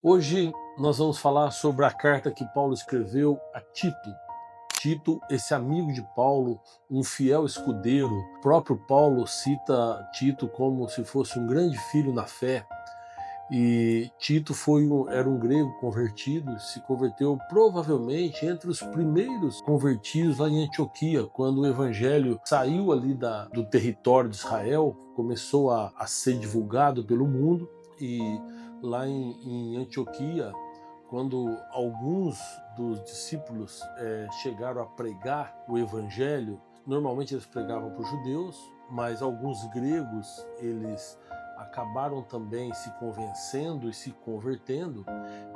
Hoje nós vamos falar sobre a carta que Paulo escreveu a Tito. Tito, esse amigo de Paulo, um fiel escudeiro. O próprio Paulo cita Tito como se fosse um grande filho na fé. E Tito era um grego convertido, se converteu provavelmente entre os primeiros convertidos lá em Antioquia, quando o evangelho saiu ali do território de Israel, começou a ser divulgado pelo mundo. E lá em Antioquia, quando alguns dos discípulos chegaram a pregar o evangelho, normalmente eles pregavam para os judeus, mas alguns gregos eles acabaram também se convencendo e se convertendo.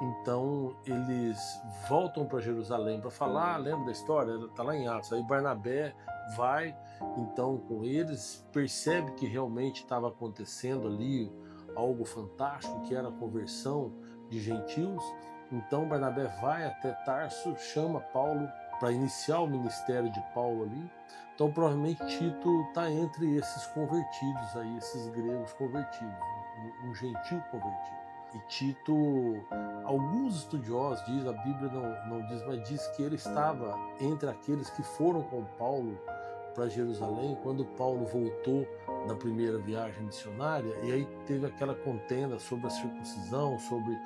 Então eles voltam para Jerusalém para falar, lembra da história? Está lá em Atos. Aí Barnabé vai então com eles, percebe que realmente estava acontecendo ali algo fantástico, que era a conversão de gentios. Então Barnabé vai até Tarso, chama Paulo para iniciar o ministério de Paulo ali. Então provavelmente Tito está entre esses convertidos aí, esses gregos convertidos, um gentil convertido. E Tito, alguns estudiosos dizem, a Bíblia não diz, mas diz que ele estava entre aqueles que foram com Paulo para Jerusalém quando Paulo voltou da primeira viagem missionária, e aí teve aquela contenda sobre a circuncisão, sobre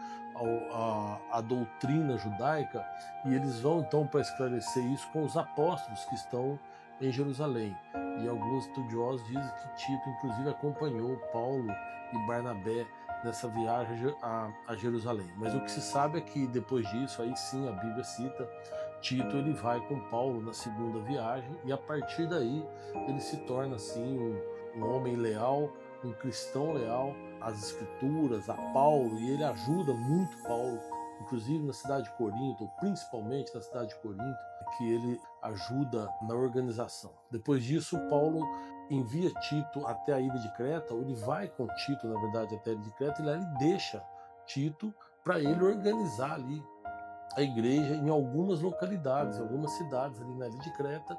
a doutrina judaica, e eles vão então para esclarecer isso com os apóstolos que estão em Jerusalém. E alguns estudiosos dizem que Tito inclusive acompanhou Paulo e Barnabé nessa viagem a Jerusalém. Mas o que se sabe é que depois disso, aí sim a Bíblia cita, Tito ele vai com Paulo na segunda viagem, e a partir daí ele se torna assim um homem leal, um cristão leal às escrituras, a Paulo, e ele ajuda muito Paulo, inclusive na cidade de Corinto, ou principalmente na cidade de Corinto, que ele ajuda na organização. Depois disso, Paulo envia Tito até a ilha de Creta, ou ele vai com Tito, na verdade, até a ilha de Creta, e lá ele deixa Tito para ele organizar ali a igreja em algumas localidades, em algumas cidades ali na ilha de Creta.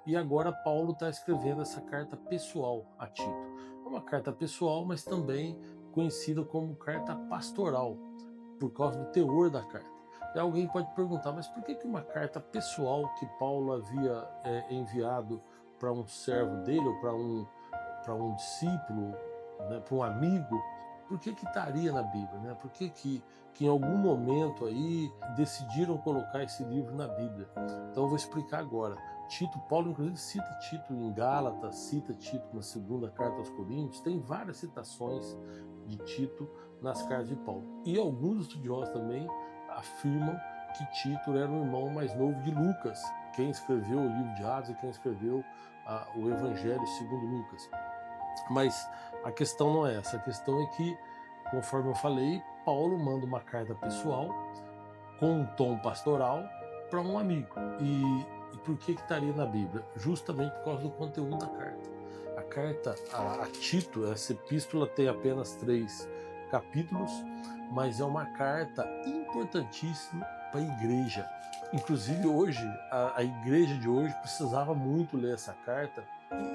E agora Paulo está escrevendo essa carta pessoal a Tito. É uma carta pessoal, mas também conhecida como carta pastoral, por causa do teor da carta. E alguém pode perguntar, mas por que uma carta pessoal que Paulo havia enviado para um servo dele, ou para um discípulo, né, para um amigo, por que estaria na Bíblia? Né? Por que em algum momento aí decidiram colocar esse livro na Bíblia? Então eu vou explicar agora. Paulo inclusive cita Tito em Gálatas, cita Tito na segunda carta aos Coríntios, tem várias citações de Tito nas cartas de Paulo. E alguns estudiosos também afirmam que Tito era o irmão mais novo de Lucas, quem escreveu o livro de Atos e quem escreveu o Evangelho segundo Lucas. Mas a questão não é essa, a questão é que, conforme eu falei, Paulo manda uma carta pessoal com um tom pastoral para um amigo. E por que estaria na Bíblia? Justamente por causa do conteúdo da carta. A carta a Tito, essa epístola tem apenas 3 capítulos, mas é uma carta importantíssima para a igreja. Inclusive hoje, a igreja de hoje precisava muito ler essa carta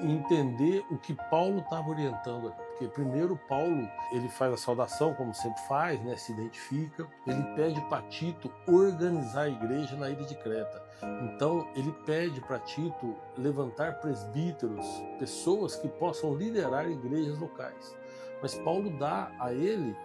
e entender o que Paulo estava orientando. Porque primeiro Paulo ele faz a saudação, como sempre faz, né, se identifica, ele pede para Tito organizar a igreja na ilha de Creta. Então ele pede para Tito levantar presbíteros, pessoas que possam liderar igrejas locais. Mas Paulo dá a ele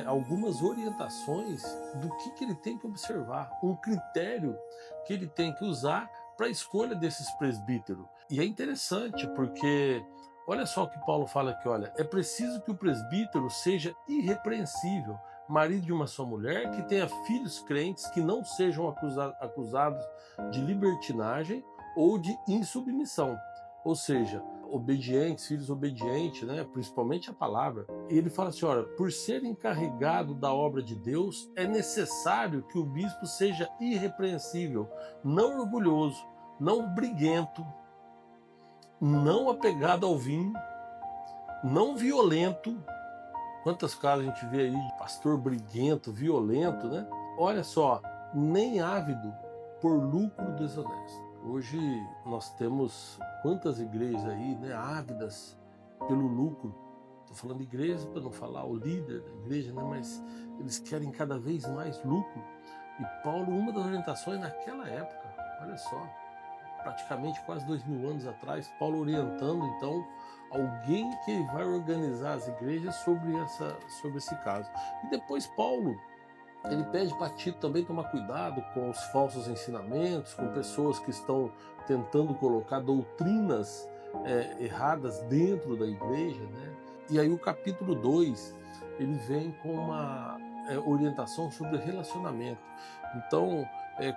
algumas orientações do que ele tem que observar, um critério que ele tem que usar para a escolha desses presbíteros. E é interessante porque olha só o que Paulo fala aqui, olha, é preciso que o presbítero seja irrepreensível, marido de uma só mulher, que tenha filhos crentes, que não sejam acusados de libertinagem ou de insubmissão. Ou seja, obedientes, filhos obedientes, né? Principalmente a palavra. E ele fala assim, olha, por ser encarregado da obra de Deus, é necessário que o bispo seja irrepreensível, não orgulhoso, não briguento, não apegado ao vinho, não violento. Quantas casos a gente vê aí de pastor briguento, violento, né? Olha só, nem ávido por lucro desonesto. Hoje nós temos quantas igrejas aí, né, ávidas pelo lucro. Estou falando igreja para não falar o líder da igreja, né? Mas eles querem cada vez mais lucro. E Paulo, uma das orientações naquela época, olha só, praticamente quase 2000 anos atrás, Paulo orientando então alguém que vai organizar as igrejas sobre esse caso. E depois Paulo ele pede para Tito também tomar cuidado com os falsos ensinamentos, com pessoas que estão tentando colocar doutrinas erradas dentro da igreja, né? E aí o capítulo 2 ele vem com uma orientação sobre relacionamento. Então,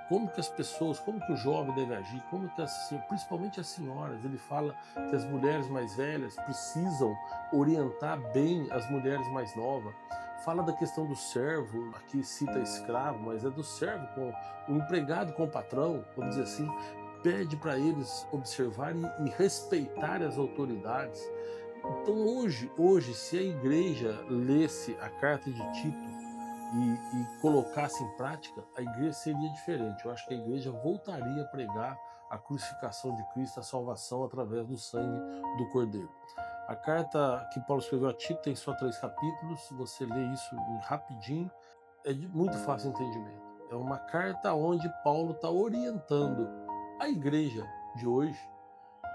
como que as pessoas, como que o jovem deve agir, como que principalmente as senhoras, ele fala que as mulheres mais velhas precisam orientar bem as mulheres mais novas. Fala da questão do servo, aqui cita escravo, mas é do servo com o empregado com o patrão, vamos dizer assim, pede para eles observarem e respeitarem as autoridades. Então hoje, se a igreja lesse a carta de Tito e colocasse em prática, a igreja seria diferente. Eu acho que a igreja voltaria a pregar a crucificação de Cristo, a salvação através do sangue do Cordeiro. A carta que Paulo escreveu a Tito tem só 3 capítulos, você lê isso rapidinho, é de muito fácil entendimento. É uma carta onde Paulo está orientando a igreja de hoje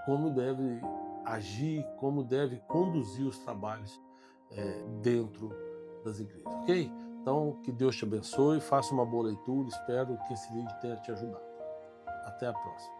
como deve agir, como deve conduzir os trabalhos dentro das igrejas, ok? Então, que Deus te abençoe, faça uma boa leitura, espero que esse vídeo tenha te ajudado. Até a próxima.